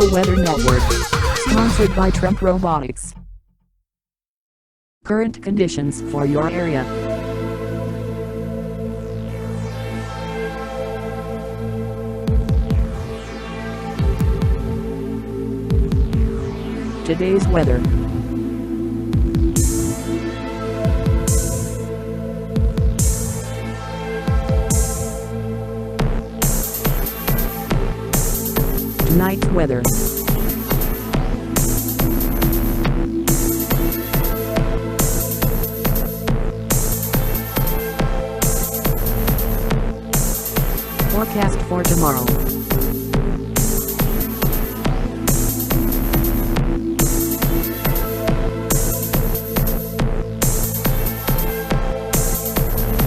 All-Weather Network. Sponsored by Trump Robotics. Current conditions for your area. Today's weather. Tonight's weather. Forecast for tomorrow.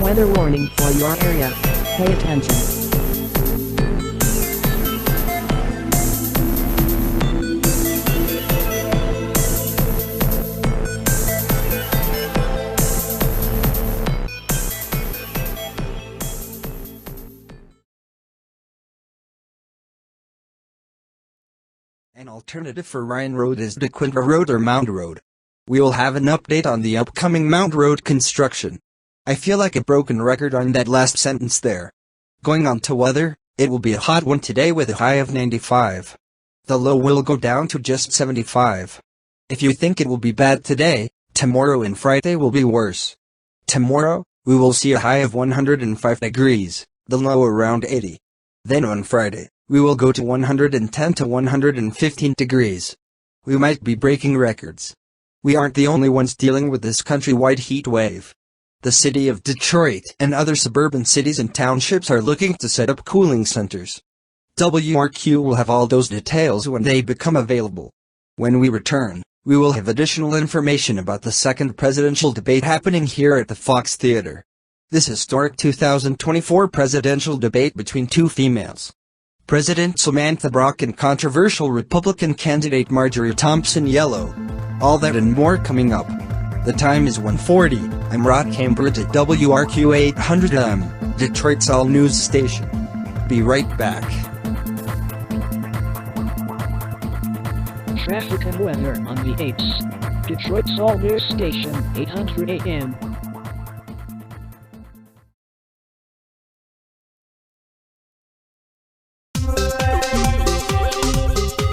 Weather warning for your area. Pay attention. An alternative for Ryan Road is DeQuinta Road or Mound Road. We will have an update on the upcoming Mound Road construction. I feel like a broken record on that last sentence there. Going on to weather, it will be a hot one today with a high of 95. The low will go down to just 75. If you think it will be bad today, tomorrow and Friday will be worse. Tomorrow, we will see a high of 105 degrees, the low around 80. Then on Friday, we will go to 110 to 115 degrees. We might be breaking records. We aren't the only ones dealing with this countrywide heat wave. The city of Detroit and other suburban cities and townships are looking to set up cooling centers. WRQ will have all those details when they become available. When we return, we will have additional information about the second presidential debate happening here at the Fox Theater. This historic 2024 presidential debate between two females, President Samantha Brock and controversial Republican candidate Marjorie Thompson Yellow. All that and more coming up. The time is 1:40. I'm Rod Cambridge at WRQ 800M, Detroit's all-news station. Be right back. Traffic and weather on the 8s. Detroit's all-news station, 800 AM.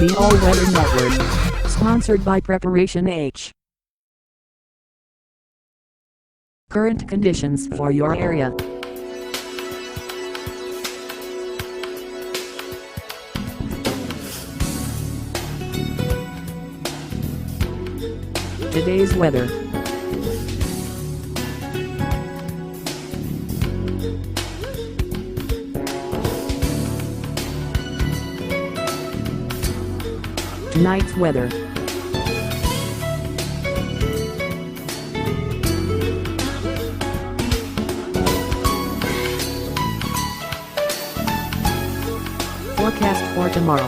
The All-Weather Network. Sponsored by Preparation H. Current conditions for your area. Today's weather. Tonight's weather. Forecast for tomorrow.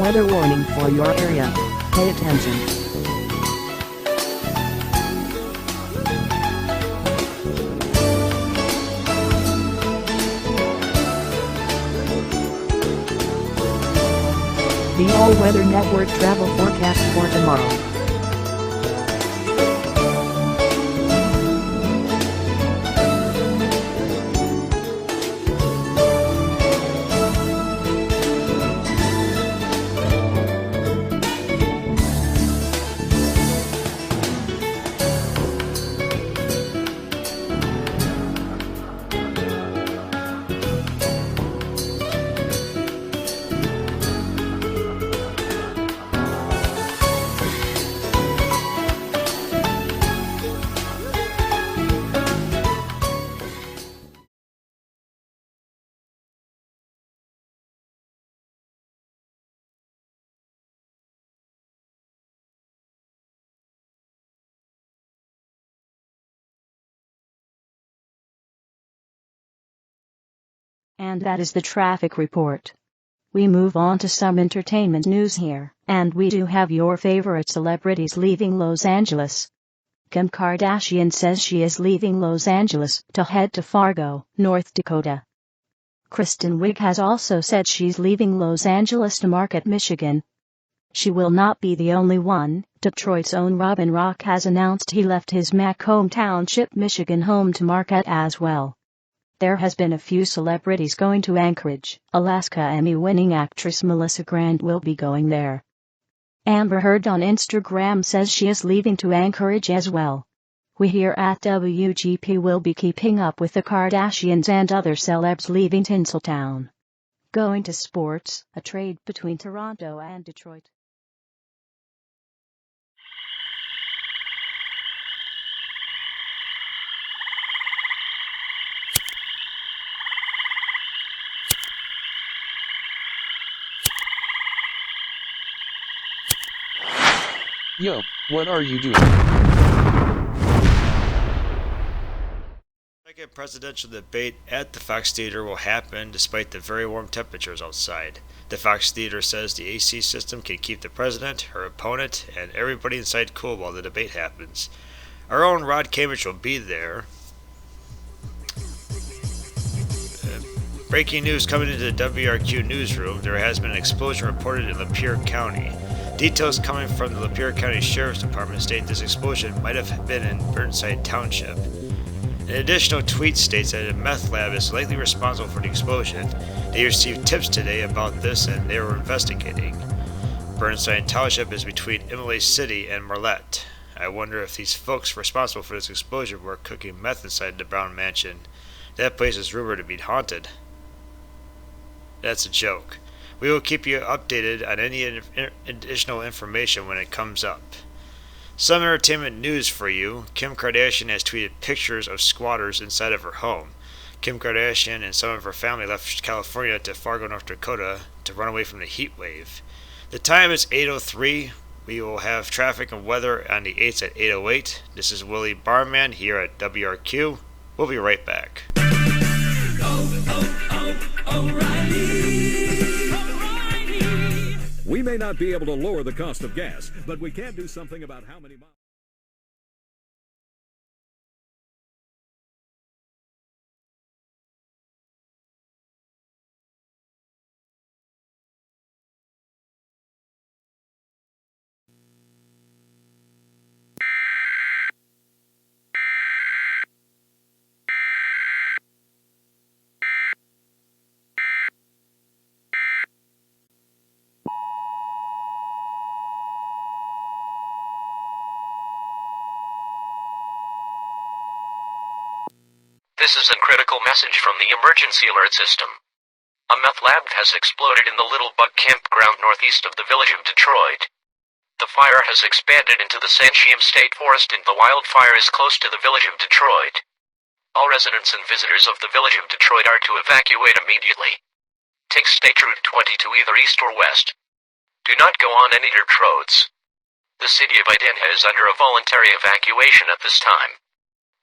Weather warning for your area. Pay attention. The All-Weather Network travel forecast for tomorrow. And that is the traffic report. We move on to some entertainment news here, and we do have your favorite celebrities leaving Los Angeles. Kim Kardashian says she is leaving Los Angeles to head to Fargo, North Dakota. Kristen Wiig has also said she's leaving Los Angeles to Marquette, Michigan. She will not be the only one. Detroit's own Robin Rock has announced he left his Macomb Township, Michigan home to Marquette as well. There has been a few celebrities going to Anchorage. Alaska Emmy-winning actress Melissa Grant will be going there. Amber Heard on Instagram says she is leaving to Anchorage as well. We here at WGP will be keeping up with the Kardashians and other celebs leaving Tinseltown. Going to sports, a trade between Toronto and Detroit. Yo, what are you doing? Second presidential debate at the Fox Theater will happen despite the very warm temperatures outside. The Fox Theater says the AC system can keep the president, her opponent, and everybody inside cool while the debate happens. Our own Rod Cambridge will be there. Breaking news coming into the WRQ newsroom, there has been an explosion reported in Lapeer County. Details coming from the Lapeer County Sheriff's Department state this explosion might have been in Burnside Township. An additional tweet states that a meth lab is likely responsible for the explosion. They received tips today about this and they were investigating. Burnside Township is between Imlay City and Marlette. I wonder if these folks responsible for this explosion were cooking meth inside the Brown Mansion. That place is rumored to be haunted. That's a joke. We will keep you updated on any additional information when it comes up. Some entertainment news for you. Kim Kardashian has tweeted pictures of squatters inside of her home. Kim Kardashian and some of her family left California to Fargo, North Dakota to run away from the heat wave. The time is 8:03. We will have traffic and weather on the 8s at 8:08. This is Willie Barman here at WRQ. We'll be right back. We may not be able to lower the cost of gas, but we can do something about how many miles. This is a critical message from the emergency alert system. A meth lab has exploded in the Little Bug campground northeast of the village of Detroit. The fire has expanded into the Sanchiam State Forest and the wildfire is close to the village of Detroit. All residents and visitors of the village of Detroit are to evacuate immediately. Take State Route 20 to either east or west. Do not go on any dirt roads. The city of Idanha is under a voluntary evacuation at this time.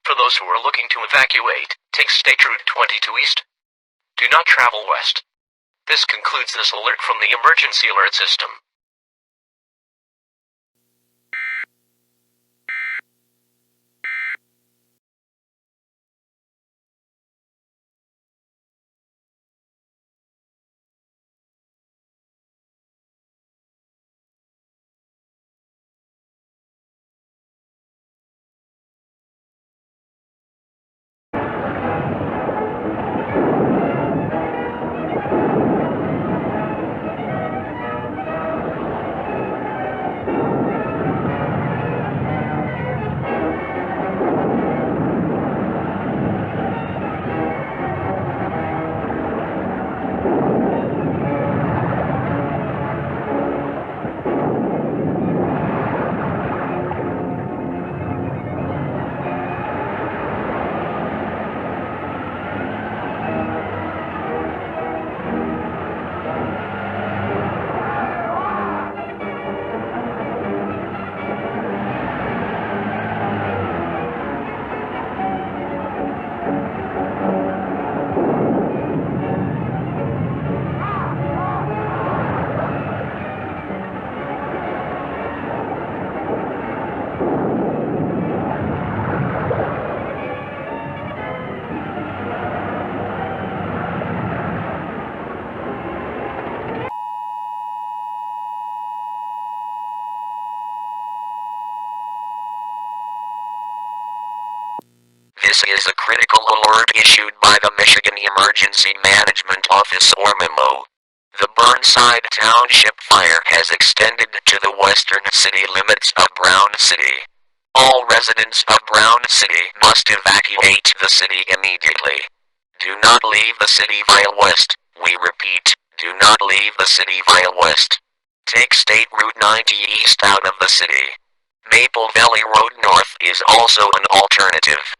For those who are looking to evacuate, take State Route 20 to east. Do not travel west. This concludes this alert from the emergency alert system. is a critical alert issued by the Michigan Emergency Management Office or MEMO. The Burnside Township fire has extended to the western city limits of Brown City. All residents of Brown City must evacuate the city immediately. Do not leave the city via west. We repeat, do not leave the city via west. Take State Route 90 east out of the city. Maple Valley Road north is also an alternative.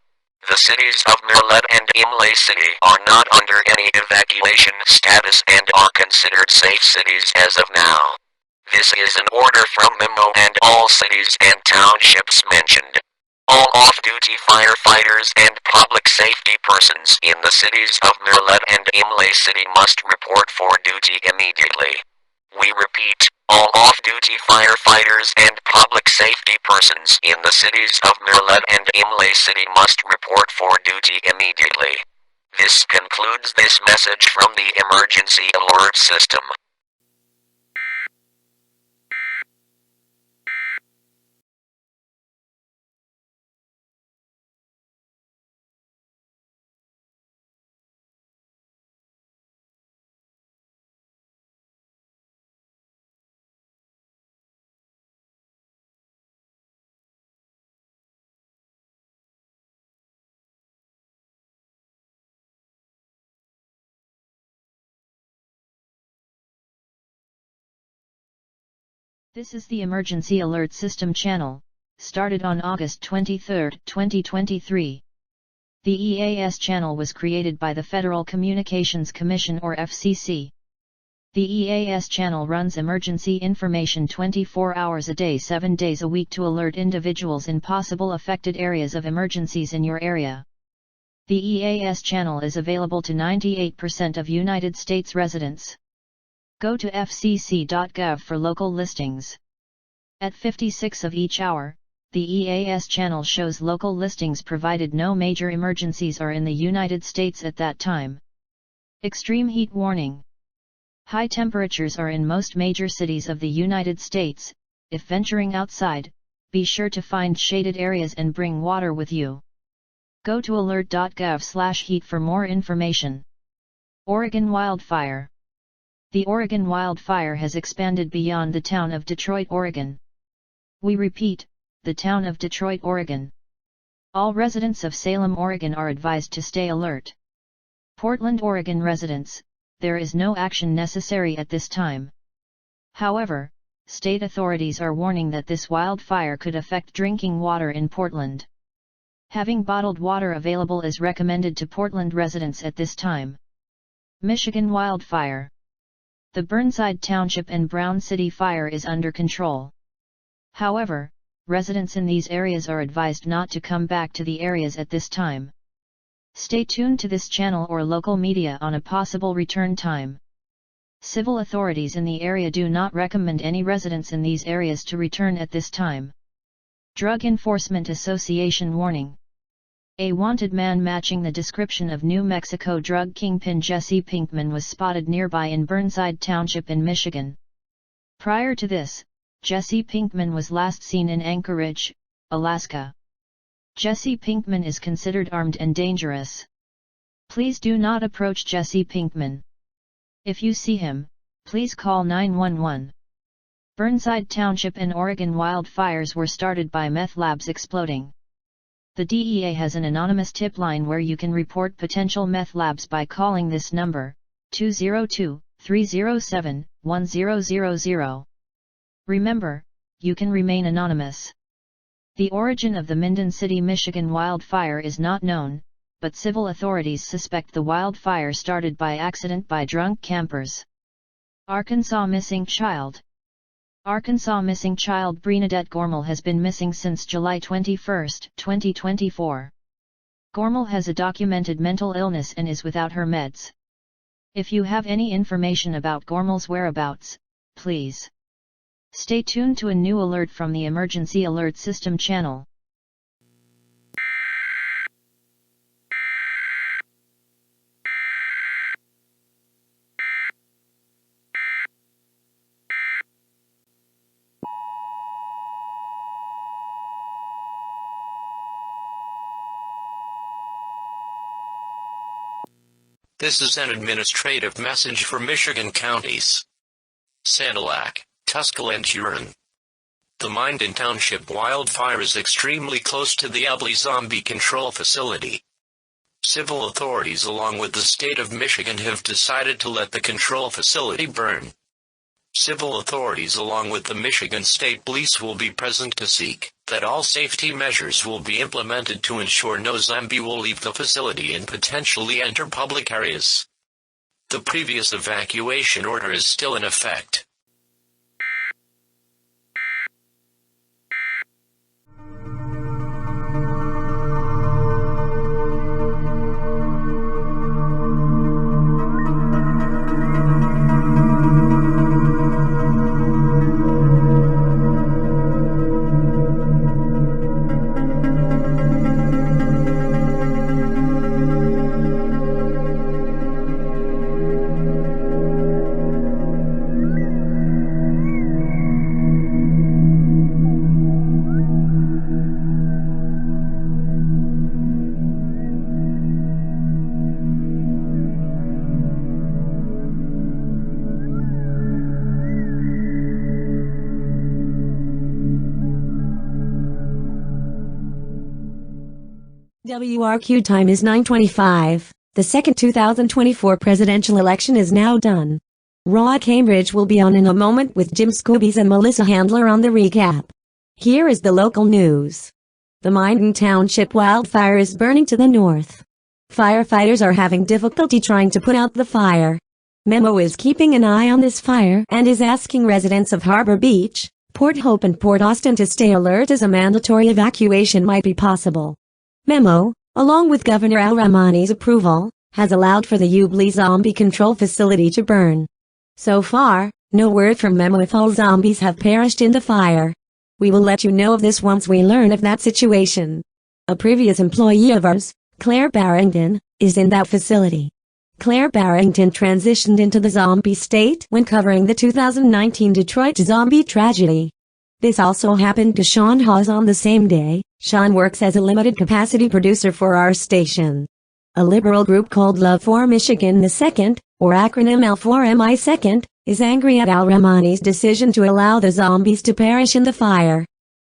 The cities of Merlette and Imlay City are not under any evacuation status and are considered safe cities as of now. This is an order from MEMO and all cities and townships mentioned. All off-duty firefighters and public safety persons in the cities of Merlette and Imlay City must report for duty immediately. We repeat, all off-duty firefighters and public safety persons in the cities of Merlette and Imlay City must report for duty immediately. This concludes this message from the Emergency Alert System. This is the Emergency Alert System channel, started on August 23, 2023. The EAS channel was created by the Federal Communications Commission or FCC. The EAS channel runs emergency information 24 hours a day 7 days a week to alert individuals in possible affected areas of emergencies in your area. The EAS channel is available to 98% of United States residents. Go to fcc.gov for local listings. At 56 of each hour, the EAS channel shows local listings provided no major emergencies are in the United States at that time. Extreme heat warning. High temperatures are in most major cities of the United States. If venturing outside, be sure to find shaded areas and bring water with you. Go to alert.gov/heat for more information. Oregon wildfire. The Oregon wildfire has expanded beyond the town of Detroit, Oregon. We repeat, the town of Detroit, Oregon. All residents of Salem, Oregon are advised to stay alert. Portland, Oregon residents, there is no action necessary at this time. However, state authorities are warning that this wildfire could affect drinking water in Portland. Having bottled water available is recommended to Portland residents at this time. Michigan wildfire. The Burnside Township and Brown City fire is under control. However, residents in these areas are advised not to come back to the areas at this time. Stay tuned to this channel or local media on a possible return time. Civil authorities in the area do not recommend any residents in these areas to return at this time. Drug Enforcement Association warning. A wanted man matching the description of New Mexico drug kingpin Jesse Pinkman was spotted nearby in Burnside Township in Michigan. Prior to this, Jesse Pinkman was last seen in Anchorage, Alaska. Jesse Pinkman is considered armed and dangerous. Please do not approach Jesse Pinkman. If you see him, please call 911. Burnside Township and Oregon wildfires were started by meth labs exploding. The DEA has an anonymous tip line where you can report potential meth labs by calling this number, 202-307-1000. Remember, you can remain anonymous. The origin of the Minden City, Michigan wildfire is not known, but civil authorities suspect the wildfire started by accident by drunk campers. Arkansas missing child. Arkansas missing child Bernadette Gormel has been missing since July 21, 2024. Gormel has a documented mental illness and is without her meds. If you have any information about Gormel's whereabouts, please stay tuned to a new alert from the Emergency Alert System channel. This is an administrative message for Michigan counties: Sanilac, Tuscaloosa, and Huron. The Minden Township wildfire is extremely close to the Abley Zombie Control Facility. Civil authorities along with the state of Michigan have decided to let the control facility burn. Civil authorities along with the Michigan State Police will be present to seek that all safety measures will be implemented to ensure no zombie will leave the facility and potentially enter public areas. The previous evacuation order is still in effect. WRQ time is 9:25. The second 2024 presidential election is now done. Raw Cambridge will be on in a moment with Jim Scoobies and Melissa Handler on the recap. Here is the local news. The Minden Township wildfire is burning to the north. Firefighters are having difficulty trying to put out the fire. Memo is keeping an eye on this fire and is asking residents of Harbor Beach, Port Hope and Port Austin to stay alert as a mandatory evacuation might be possible. Memo, along with Governor Al Rahmani's approval, has allowed for the Ubley Zombie Control Facility to burn. So far, no word from Memo if all zombies have perished in the fire. We will let you know of this once we learn of that situation. A previous employee of ours, Claire Barrington, is in that facility. Claire Barrington transitioned into the zombie state when covering the 2019 Detroit zombie tragedy. This also happened to Sean Hawes on the same day. Sean works as a limited-capacity producer for our station. A liberal group called Love for Michigan II, or acronym L4MI2, is angry at Al Rahmani's decision to allow the zombies to perish in the fire.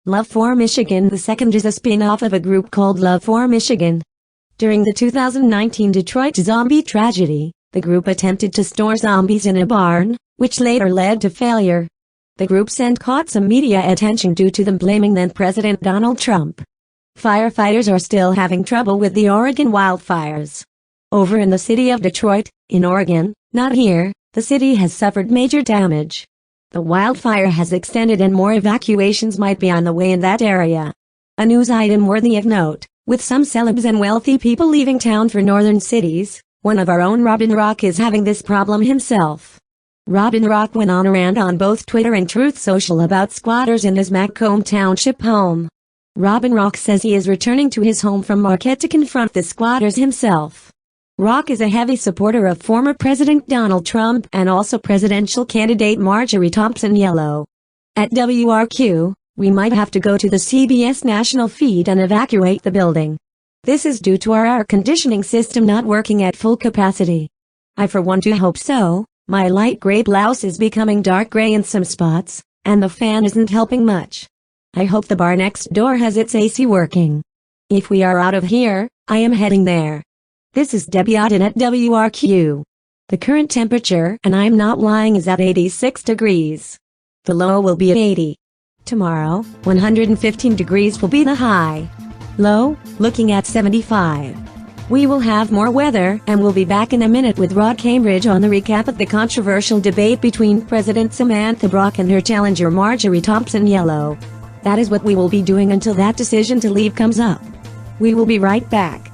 Love for Michigan II is a spin-off of a group called Love for Michigan. During the 2019 Detroit zombie tragedy, the group attempted to store zombies in a barn, which later led to failure. The group sent caught some media attention due to them blaming then-President Donald Trump. Firefighters are still having trouble with the Oregon wildfires. Over in the city of Detroit, in Oregon, not here, the city has suffered major damage. The wildfire has extended and more evacuations might be on the way in that area. A news item worthy of note, with some celebs and wealthy people leaving town for northern cities, one of our own Robin Rock is having this problem himself. Robin Rock went on a rant on both Twitter and Truth Social about squatters in his Macomb Township home. Robin Rock says he is returning to his home from Marquette to confront the squatters himself. Rock is a heavy supporter of former President Donald Trump and also presidential candidate Marjorie Thompson Yellow. At WRQ, we might have to go to the CBS national feed and evacuate the building. This is due to our air conditioning system not working at full capacity. I for one do hope so. My light gray blouse is becoming dark gray in some spots, and the fan isn't helping much. I hope the bar next door has its AC working. If we are out of here, I am heading there. This is Debbie Otten at WRQ. The current temperature, and I'm not lying, is at 86 degrees. The low will be at 80. Tomorrow, 115 degrees will be the high. Low, looking at 75. We will have more weather, and we'll be back in a minute with Rod Cambridge on the recap of the controversial debate between President Samantha Brock and her challenger Marjorie Thompson Yellow. That is what we will be doing until that decision to leave comes up. We will be right back.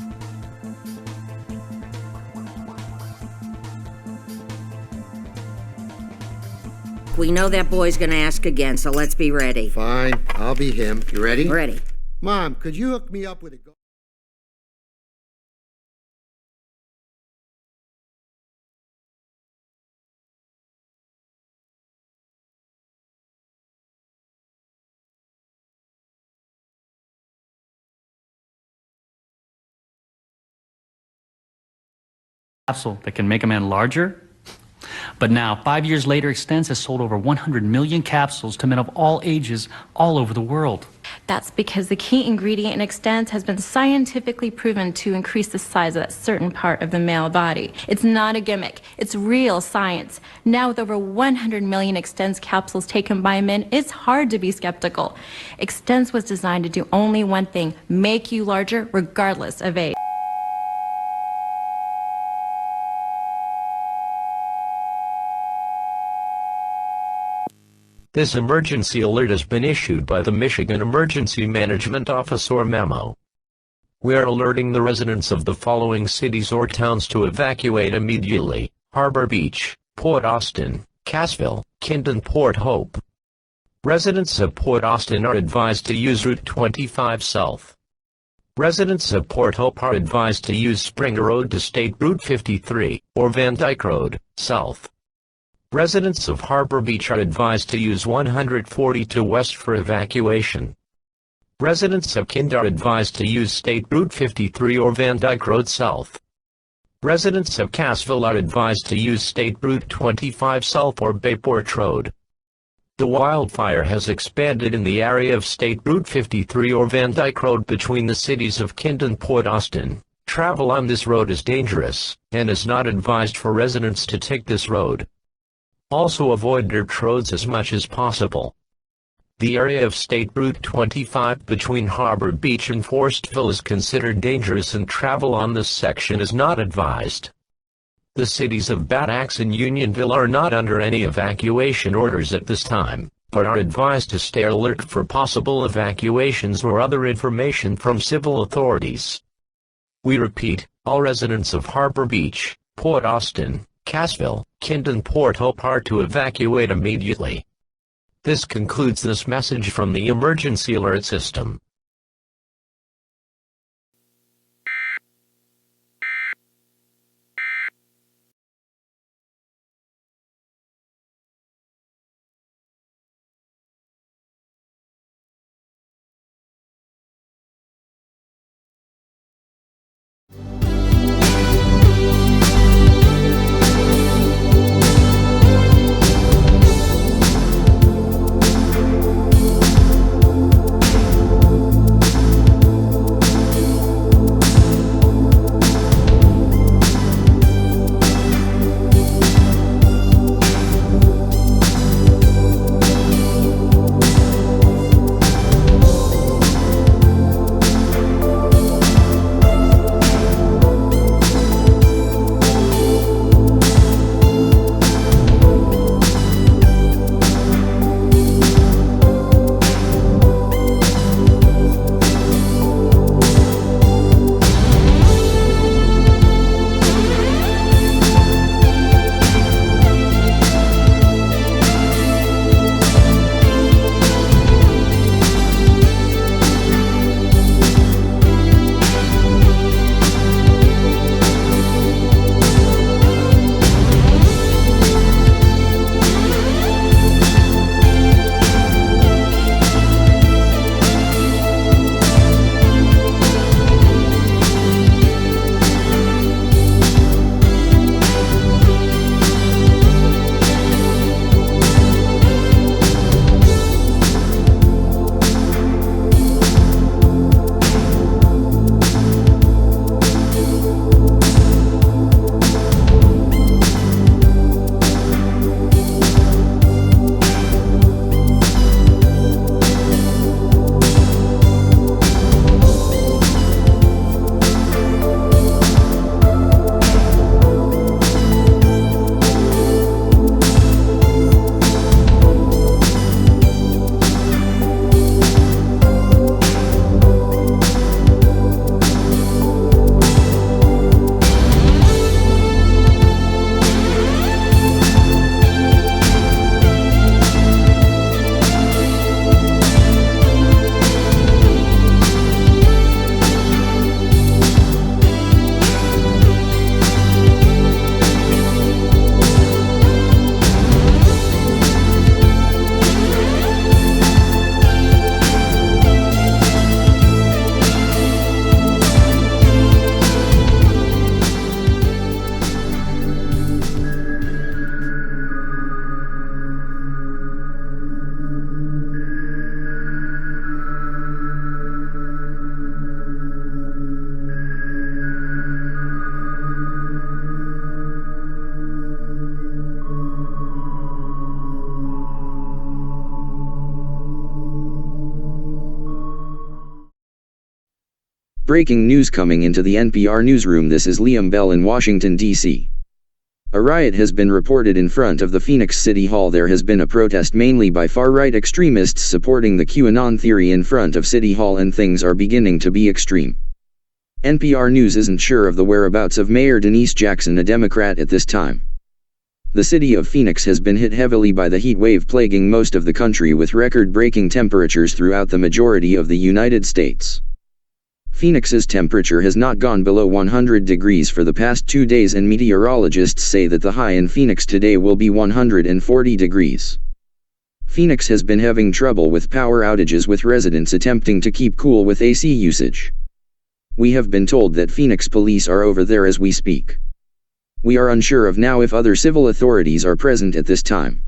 We know that boy's gonna ask again, so let's be ready. Fine, I'll be him. You ready? Ready. Mom, could you hook me up with a... capsule that can make a man larger. But now, 5 years later, Extends has sold over 100 million capsules to men of all ages all over the world. That's because the key ingredient in Extends has been scientifically proven to increase the size of that certain part of the male body. It's not a gimmick. It's real science. Now with over 100 million Extends capsules taken by men, it's hard to be skeptical. Extends was designed to do only one thing: make you larger regardless of age. This emergency alert has been issued by the Michigan Emergency Management Office or MEMO. We are alerting the residents of the following cities or towns to evacuate immediately: Harbor Beach, Port Austin, Cassville, Kindon, Port Hope. Residents of Port Austin are advised to use Route 25 South. Residents of Port Hope are advised to use Springer Road to State Route 53, or Van Dyke Road, South. Residents of Harbor Beach are advised to use 140 to West for evacuation. Residents of Kind are advised to use State Route 53 or Van Dyke Road South. Residents of Cassville are advised to use State Route 25 South or Bayport Road. The wildfire has expanded in the area of State Route 53 or Van Dyke Road between the cities of Kind and Port Austin. Travel on this road is dangerous, and is not advised for residents to take this road. Also avoid dirt roads as much as possible. The area of State Route 25 between Harbor Beach and Forestville is considered dangerous, and travel on this section is not advised. The cities of Bad Axe and Unionville are not under any evacuation orders at this time, but are advised to stay alert for possible evacuations or other information from civil authorities. We repeat, all residents of Harbor Beach, Port Austin, Cassville, Kind and Port Hope are to evacuate immediately. This concludes this message from the Emergency Alert System. Breaking news coming into the NPR newsroom. This is Liam Bell in Washington, D.C. A riot has been reported in front of the Phoenix City Hall. There has been a protest mainly by far-right extremists supporting the QAnon theory in front of City Hall, and things are beginning to be extreme. NPR News isn't sure of the whereabouts of Mayor Denise Jackson, a Democrat, at this time. The city of Phoenix has been hit heavily by the heat wave plaguing most of the country, with record-breaking temperatures throughout the majority of the United States. Phoenix's temperature has not gone below 100 degrees for the past 2 days, and meteorologists say that the high in Phoenix today will be 140 degrees. Phoenix has been having trouble with power outages, with residents attempting to keep cool with AC usage. We have been told that Phoenix police are over there as we speak. We are unsure of now if other civil authorities are present at this time.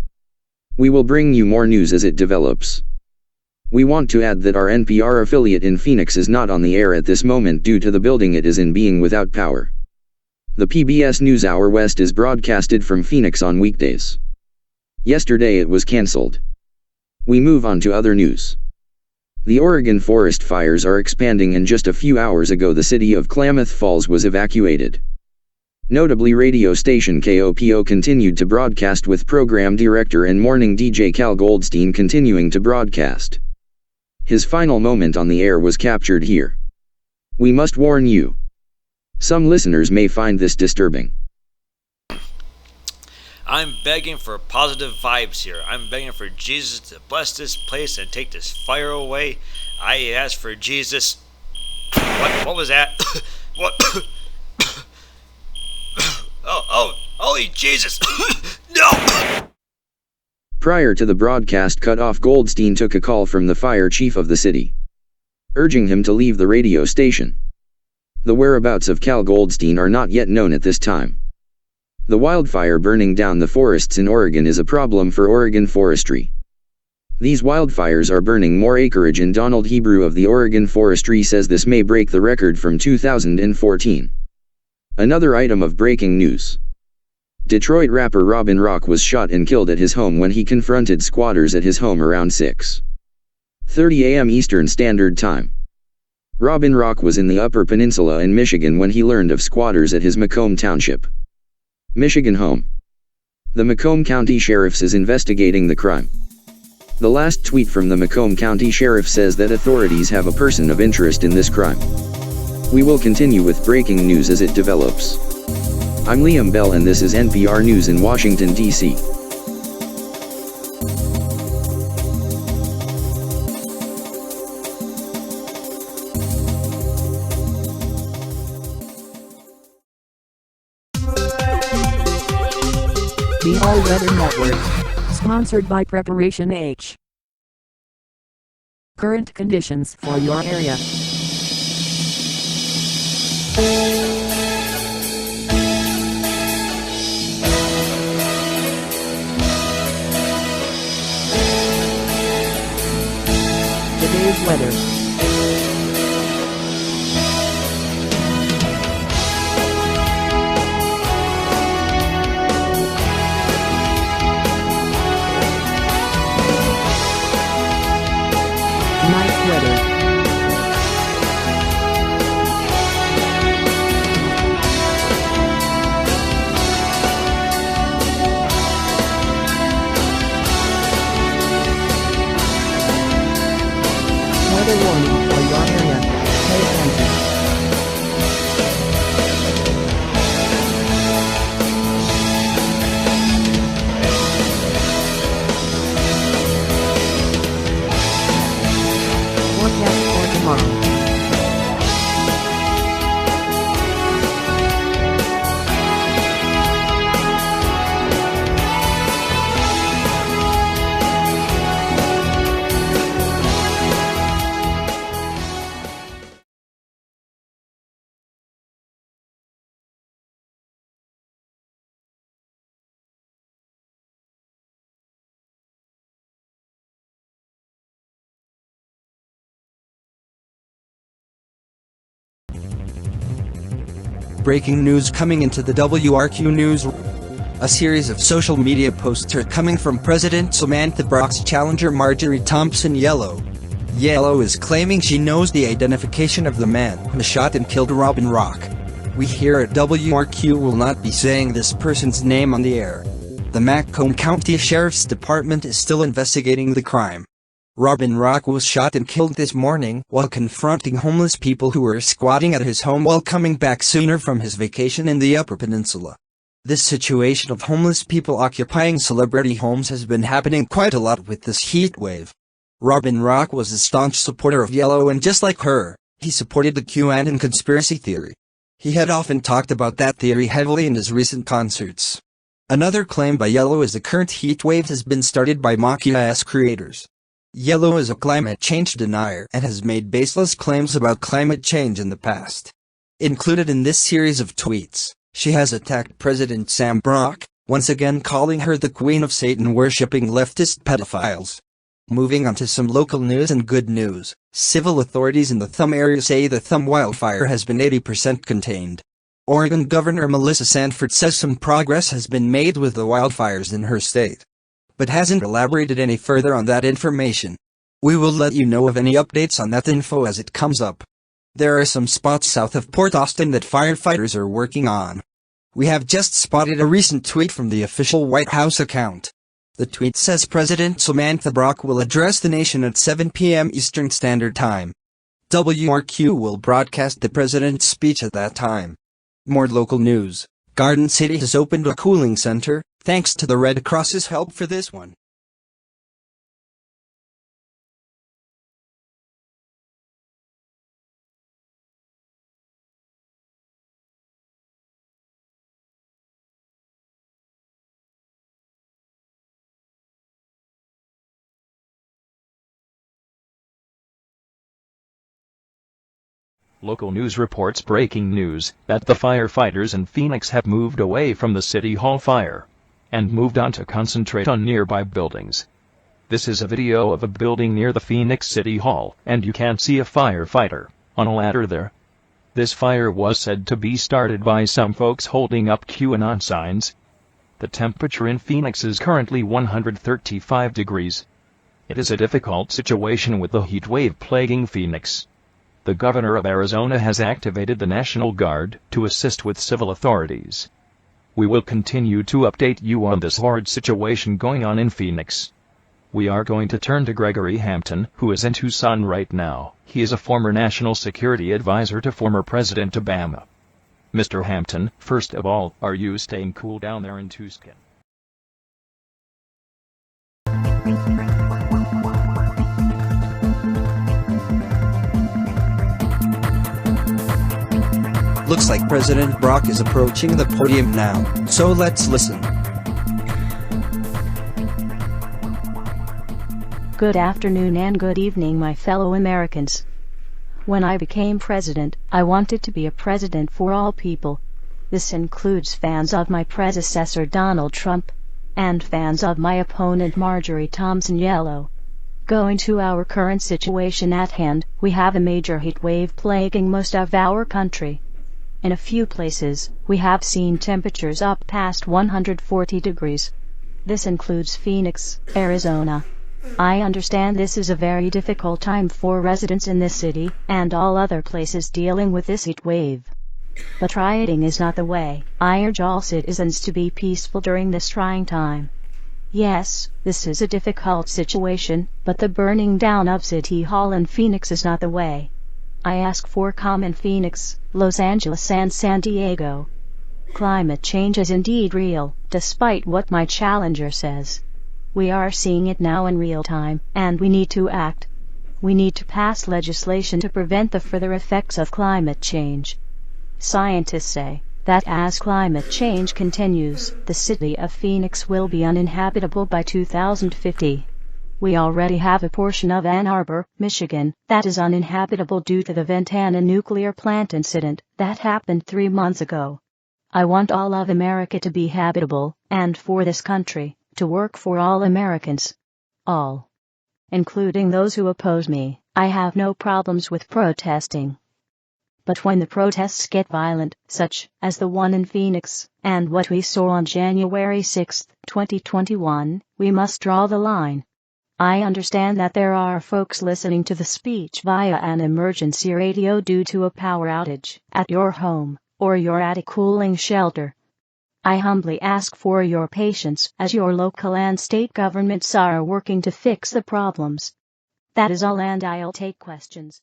We will bring you more news as it develops. We want to add that our NPR affiliate in Phoenix is not on the air at this moment due to the building it is in being without power. The PBS NewsHour West is broadcasted from Phoenix on weekdays. Yesterday it was canceled. We move on to other news. The Oregon forest fires are expanding, and just a few hours ago the city of Klamath Falls was evacuated. Notably, radio station KOPO continued to broadcast, with program director and morning DJ Cal Goldstein continuing to broadcast. His final moment on the air was captured here. We must warn you. Some listeners may find this disturbing. I'm begging for positive vibes here. I'm begging for Jesus to bless this place and take this fire away. I ask for Jesus. What was that? What? Holy Jesus! No! Prior to the broadcast cutoff, Goldstein took a call from the fire chief of the city, urging him to leave the radio station. The whereabouts of Cal Goldstein are not yet known at this time. The wildfire burning down the forests in Oregon is a problem for Oregon forestry. These wildfires are burning more acreage, and Donald Hebrew of the Oregon Forestry says this may break the record from 2014. Another item of breaking news. Detroit rapper Robin Rock was shot and killed at his home when he confronted squatters at his home around 6:30 a.m. Eastern Standard Time. Robin Rock was in the Upper Peninsula in Michigan when he learned of squatters at his Macomb Township, Michigan home. The Macomb County Sheriff is investigating the crime. The last tweet from the Macomb County Sheriff says that authorities have a person of interest in this crime. We will continue with breaking news as it develops. I'm Liam Bell, and this is NPR News in Washington, D.C. The All Weather Network. Sponsored by Preparation H. Current conditions for your area. Today's weather. Nice weather. Weather warning for your area. Pay attention. Forecast for tomorrow. Breaking news coming into the WRQ News. A series of social media posts are coming from President Samantha Brock's challenger Marjorie Thompson Yellow. Yellow is claiming she knows the identification of the man who shot and killed Robin Rock. We here at WRQ will not be saying this person's name on the air. The Macomb County Sheriff's Department is still investigating the crime. Robin Rock was shot and killed this morning while confronting homeless people who were squatting at his home while coming back sooner from his vacation in the Upper Peninsula. This situation of homeless people occupying celebrity homes has been happening quite a lot with this heat wave. Robin Rock was a staunch supporter of Yellow, and just like her, he supported the QAnon conspiracy theory. He had often talked about that theory heavily in his recent concerts. Another claim by Yellow is the current heat wave has been started by mock EAS creators. Yellow is a climate change denier and has made baseless claims about climate change in the past. Included in this series of tweets, she has attacked President Sam Brock, once again calling her the Queen of Satan-worshipping leftist pedophiles. Moving on to some local news and good news, civil authorities in the Thumb area say the Thumb wildfire has been 80% contained. Oregon Governor Melissa Sanford says some progress has been made with the wildfires in her state, but hasn't elaborated any further on that information. We will let you know of any updates on that info as it comes up. There are some spots south of Port Austin that firefighters are working on. We have just spotted a recent tweet from the official White House account. The tweet says President Samantha Brock will address the nation at 7 p.m. Eastern Standard Time. WRQ will broadcast the president's speech at that time. More local news. Garden City has opened a cooling center, thanks to the Red Cross's help for this one. Local news reports breaking news that the firefighters in Phoenix have moved away from the City Hall fire and moved on to concentrate on nearby buildings. This is a video of a building near the Phoenix City Hall, and you can see a firefighter on a ladder there. This fire was said to be started by some folks holding up QAnon signs. The temperature in Phoenix is currently 135 degrees. It is a difficult situation with the heat wave plaguing Phoenix. The governor of Arizona has activated the National Guard to assist with civil authorities. We will continue to update you on this horrid situation going on in Phoenix. We are going to turn to Gregory Hampton, who is in Tucson right now. He is a former national security advisor to former President Obama. Mr. Hampton, first of all, are you staying cool down there in Tucson? Looks like President Brock is approaching the podium now, so let's listen. Good afternoon and good evening, my fellow Americans. When I became president, I wanted to be a president for all people. This includes fans of my predecessor Donald Trump, and fans of my opponent Marjorie Thompson Yellow. Going to our current situation at hand, we have a major heat wave plaguing most of our country. In a few places, we have seen temperatures up past 140 degrees. This includes Phoenix, Arizona. I understand this is a very difficult time for residents in this city and all other places dealing with this heat wave. But rioting is not the way. I urge all citizens to be peaceful during this trying time. Yes, this is a difficult situation, but the burning down of City Hall in Phoenix is not the way. I ask for calm in Phoenix, Los Angeles and San Diego. Climate change is indeed real, despite what my challenger says. We are seeing it now in real time, and we need to act. We need to pass legislation to prevent the further effects of climate change. Scientists say that as climate change continues, the city of Phoenix will be uninhabitable by 2050. We already have a portion of Ann Arbor, Michigan, that is uninhabitable due to the Ventana nuclear plant incident that happened 3 months ago. I want all of America to be habitable, and for this country to work for all Americans. All. Including those who oppose me. I have no problems with protesting. But when the protests get violent, such as the one in Phoenix, and what we saw on January 6, 2021, we must draw the line. I understand that there are folks listening to the speech via an emergency radio due to a power outage at your home, or you're at a cooling shelter. I humbly ask for your patience as your local and state governments are working to fix the problems. That is all, and I'll take questions.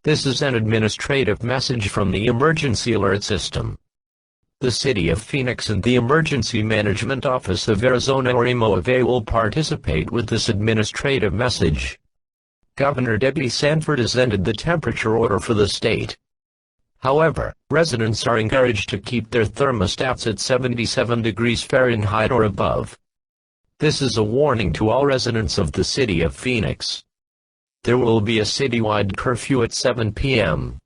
This is an administrative message from the Emergency Alert System. The City of Phoenix and the Emergency Management Office of Arizona or EMOA will participate with this administrative message. Governor Debbie Sanford has ended the temperature order for the state. However, residents are encouraged to keep their thermostats at 77 degrees Fahrenheit or above. This is a warning to all residents of the City of Phoenix. There will be a citywide curfew at 7 p.m.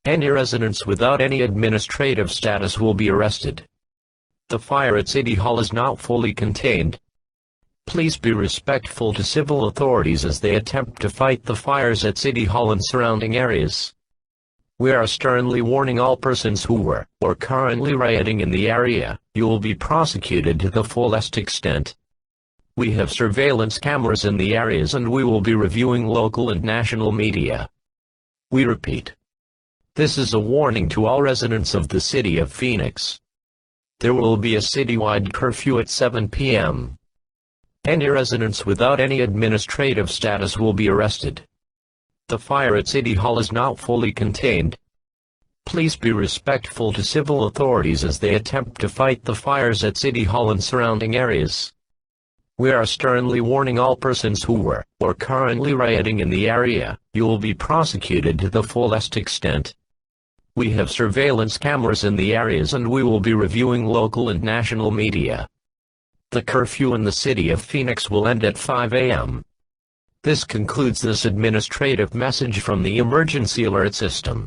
Any residents without any administrative status will be arrested. The fire at City Hall is not fully contained. Please be respectful to civil authorities as they attempt to fight the fires at City Hall and surrounding areas. We are sternly warning all persons who were or currently rioting in the area. You will be prosecuted to the fullest extent. We have surveillance cameras in the areas and we will be reviewing local and national media. We repeat. This is a warning to all residents of the City of Phoenix. There will be a citywide curfew at 7 p.m. Any residents without any administrative status will be arrested. The fire at City Hall is not fully contained. Please be respectful to civil authorities as they attempt to fight the fires at City Hall and surrounding areas. We are sternly warning all persons who were or currently rioting in the area. You will be prosecuted to the fullest extent. We have surveillance cameras in the areas and we will be reviewing local and national media. The curfew in the City of Phoenix will end at 5 a.m. This concludes this administrative message from the Emergency Alert System.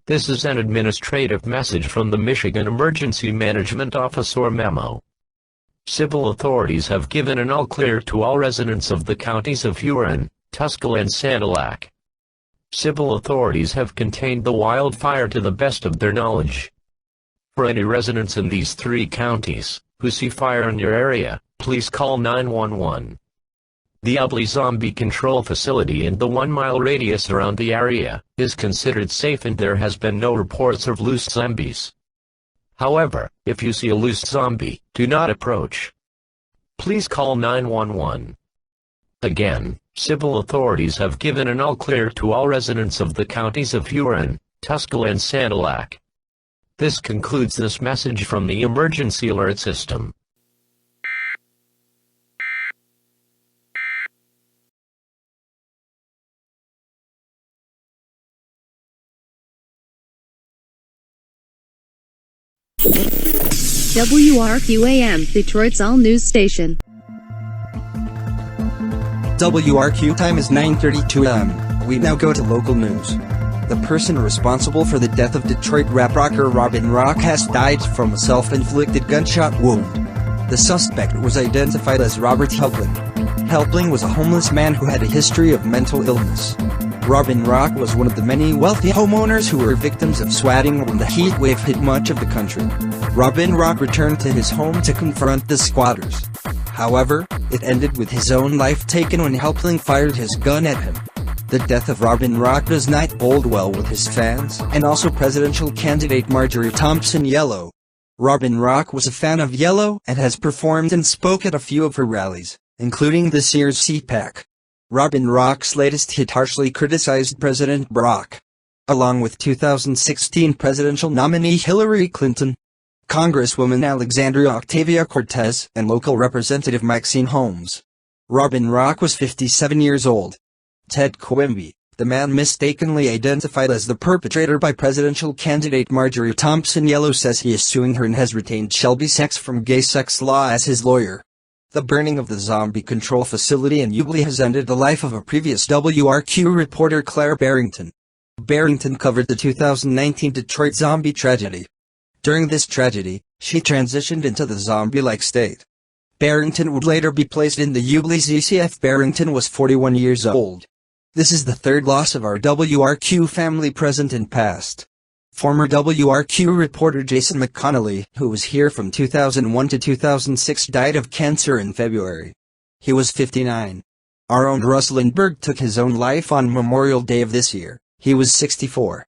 This is an administrative message from the Michigan Emergency Management Office or MEMO. Civil authorities have given an all-clear to all residents of the counties of Huron, Tuscaloosa and Sanilac. Civil authorities have contained the wildfire to the best of their knowledge. For any residents in these three counties who see fire in your area, please call 911. The Ugly Zombie Control Facility in the 1-mile radius around the area is considered safe and there has been no reports of loose zombies. However, if you see a loose zombie, do not approach. Please call 911. Again, civil authorities have given an all-clear to all residents of the counties of Huron, Tuscaloosa and Sanilac. This concludes this message from the Emergency Alert System. WRQAM, Detroit's all-news station. WRQ time is 9:32 a.m. We now go to local news. The person responsible for the death of Detroit rap rocker Robin Rock has died from a self-inflicted gunshot wound. The suspect was identified as Robert Helpling. Helpling was a homeless man who had a history of mental illness. Robin Rock was one of the many wealthy homeowners who were victims of swatting when the heat wave hit much of the country. Robin Rock returned to his home to confront the squatters. However, it ended with his own life taken when Helpling fired his gun at him. The death of Robin Rock does not bode well with his fans, and also presidential candidate Marjorie Thompson Yellow. Robin Rock was a fan of Yellow and has performed and spoke at a few of her rallies, including this year's CPAC. Robin Rock's latest hit harshly criticized President Barack, along with 2016 presidential nominee Hillary Clinton, Congresswoman Alexandria Ocasio-Cortez, and local representative Maxine Holmes. Robin Rock was 57 years old. Ted Quimby, The man mistakenly identified as the perpetrator by presidential candidate Marjorie Thompson Yellow says he is suing her and has retained Shelby Sex from Gay Sex Law as his lawyer. The burning of the zombie control facility in Ubly has ended the life of a previous WRQ reporter Claire Barrington. Barrington covered the 2019 Detroit zombie tragedy. During this tragedy, she transitioned into the zombie-like state. Barrington would later be placed in the Ubly ZCF. Barrington was 41 years old. This is the third loss of our WRQ family present and past. Former WRQ reporter Jason McConnelly, who was here from 2001 to 2006, died of cancer in February. He was 59. Our own Russ Lindbergh took his own life on Memorial Day of this year. He was 64.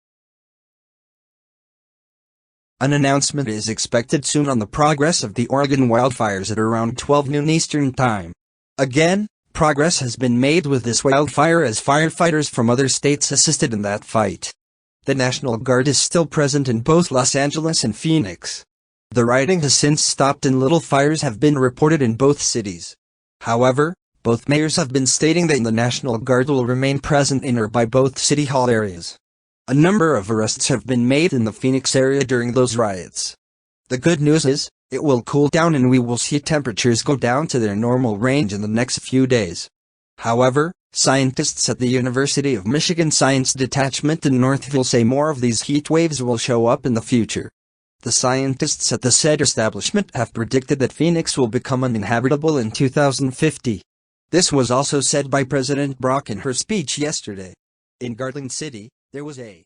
An announcement is expected soon on the progress of the Oregon wildfires at around 12 noon Eastern Time. Again, progress has been made with this wildfire as firefighters from other states assisted in that fight. The National Guard is still present in both Los Angeles and Phoenix. The rioting has since stopped and little fires have been reported in both cities. However, both mayors have been stating that the National Guard will remain present in or by both city hall areas. A number of arrests have been made in the Phoenix area during those riots. The good news is, it will cool down and we will see temperatures go down to their normal range in the next few days. However, scientists at the University of Michigan Science Detachment in Northville say more of these heat waves will show up in the future. The scientists at the said establishment have predicted that Phoenix will become uninhabitable in 2050. This was also said by President Brock in her speech yesterday. In Garland City, there was a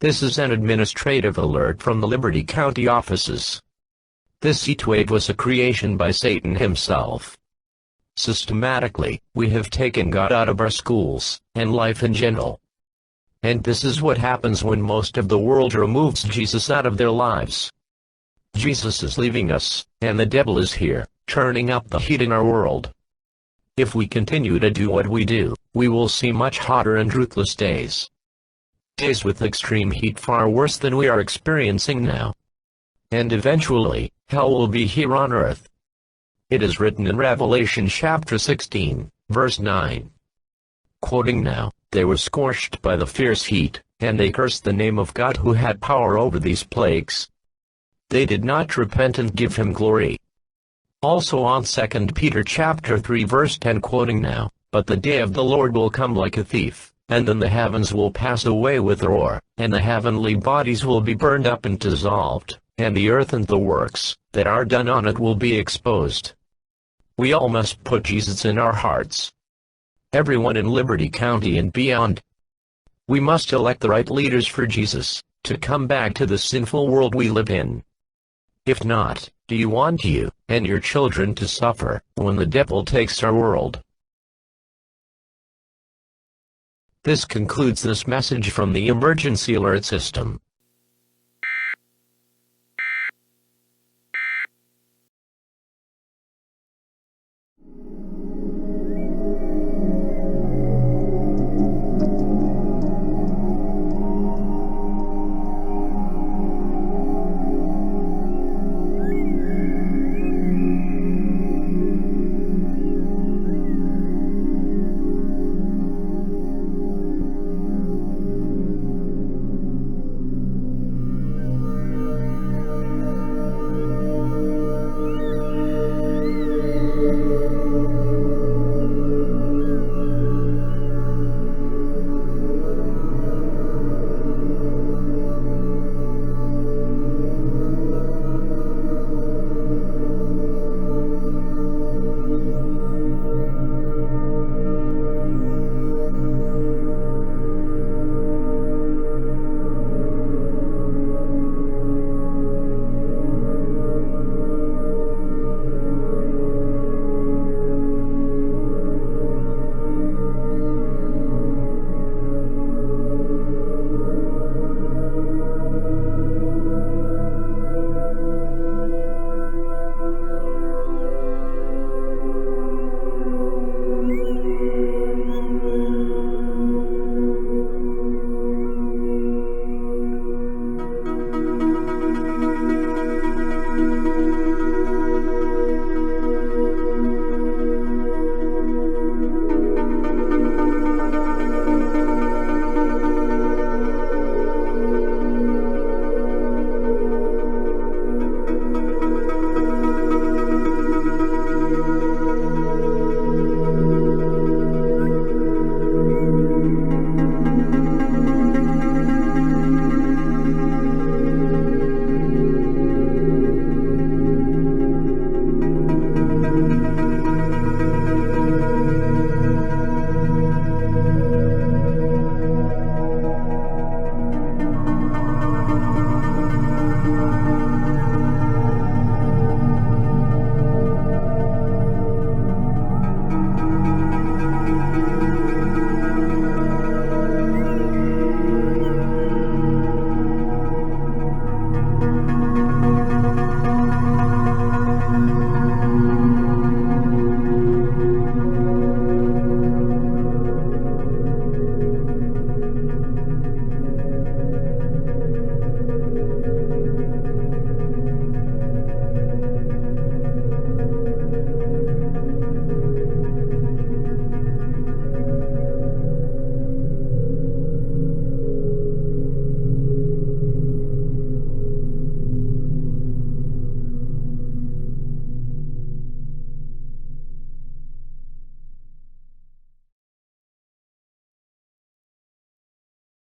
This is an administrative alert from the Liberty County offices. This heatwave was a creation by Satan himself. Systematically, we have taken God out of our schools, and life in general. And this is what happens when most of the world removes Jesus out of their lives. Jesus is leaving us, and the devil is here, turning up the heat in our world. If we continue to do what we do, we will see much hotter and ruthless days. Days with extreme heat far worse than we are experiencing now. And eventually, hell will be here on earth. It is written in Revelation chapter 16, verse 9. Quoting now, they were scorched by the fierce heat, and they cursed the name of God who had power over these plagues. They did not repent and give him glory. Also on 2 Peter chapter 3 verse 10, quoting now, but the day of the Lord will come like a thief. And then the heavens will pass away with a roar, and the heavenly bodies will be burned up and dissolved, and the earth and the works that are done on it will be exposed. We all must put Jesus in our hearts. Everyone in Liberty County and beyond. We must elect the right leaders for Jesus, to come back to the sinful world we live in. If not, do you want you and your children to suffer when the devil takes our world? This concludes this message from the Emergency Alert System.